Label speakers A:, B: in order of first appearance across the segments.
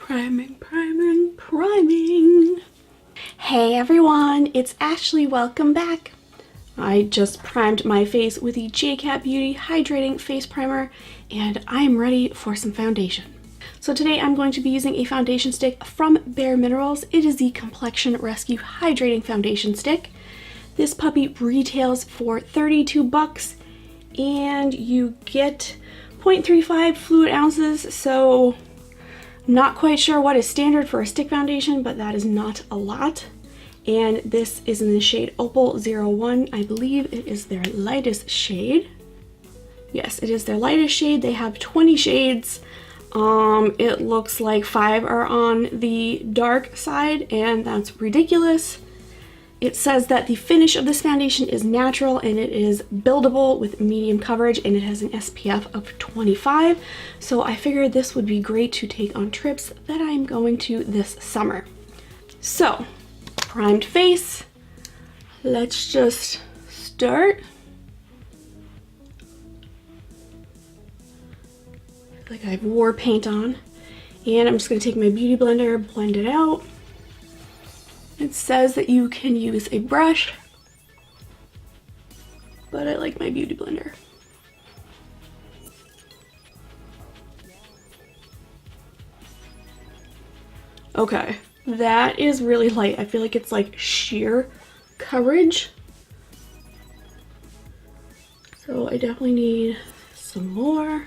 A: Priming, priming, priming. Hey everyone, it's Ashley. Welcome back. I just primed my face with the JCat Beauty Hydrating Face Primer, and I'm ready for some foundation. So today I'm going to be using a foundation stick from Bare Minerals. It is the Complexion Rescue Hydrating Foundation Stick. This puppy retails for 32 bucks, and you get 0.35 fluid ounces, so not quite sure what is standard for a stick foundation, but that is not a lot. And this is in the shade Opal 01. I believe it is their lightest shade. Yes, it is their lightest shade. They have 20 shades. It looks like 5 are on the dark side, and that's ridiculous. It says that the finish of this foundation is natural and it is buildable with medium coverage, and it has an SPF of 25. So I figured this would be great to take on trips that I'm going to this summer. So, primed face. Let's just start. I feel like I have war paint on. And I'm just going to take my beauty blender, blend it out. It says that you can use a brush, but I like my beauty blender. Okay, that is really light. I feel like it's like sheer coverage. So I definitely need some more.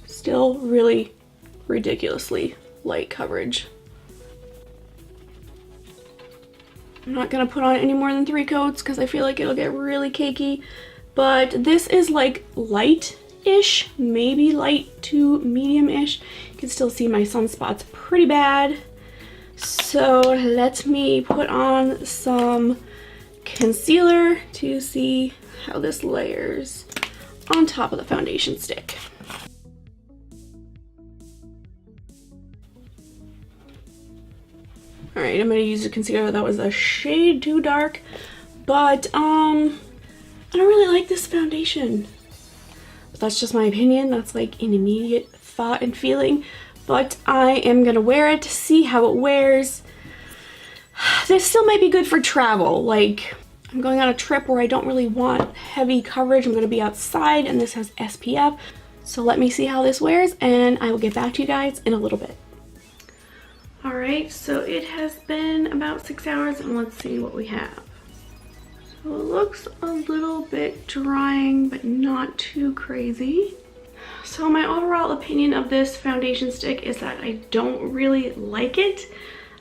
A: Still really ridiculously light coverage. I'm not gonna put on any more than 3 coats because I feel like it'll get really cakey, but this is like light-ish, maybe light to medium-ish. You can still see my sunspots pretty bad. So let me put on some concealer to see how this layers on top of the foundation stick. Alright, I'm going to use a concealer that was a shade too dark, but I don't really like this foundation. But that's just my opinion. That's like an immediate thought and feeling. But I am going to wear it to see how it wears. This still might be good for travel. Like, I'm going on a trip where I don't really want heavy coverage. I'm going to be outside, and this has SPF. So let me see how this wears, and I will get back to you guys in a little bit. Alright, so it has been about 6 hours, and let's see what we have. So it looks a little bit drying, but not too crazy. So my overall opinion of this foundation stick is that I don't really like it.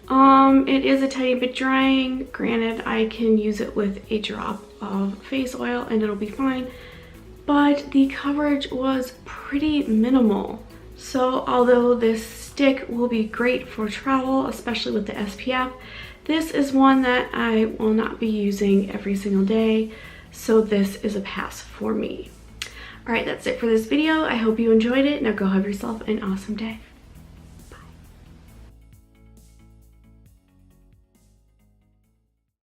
A: It is a tiny bit drying. Granted, I can use it with a drop of face oil and it'll be fine, but the coverage was pretty minimal. So although this stick will be great for travel, especially with the SPF, this is one that I will not be using every single day, so this is a pass for me. Alright, that's it for this video. I hope you enjoyed it. Now go have yourself an awesome day.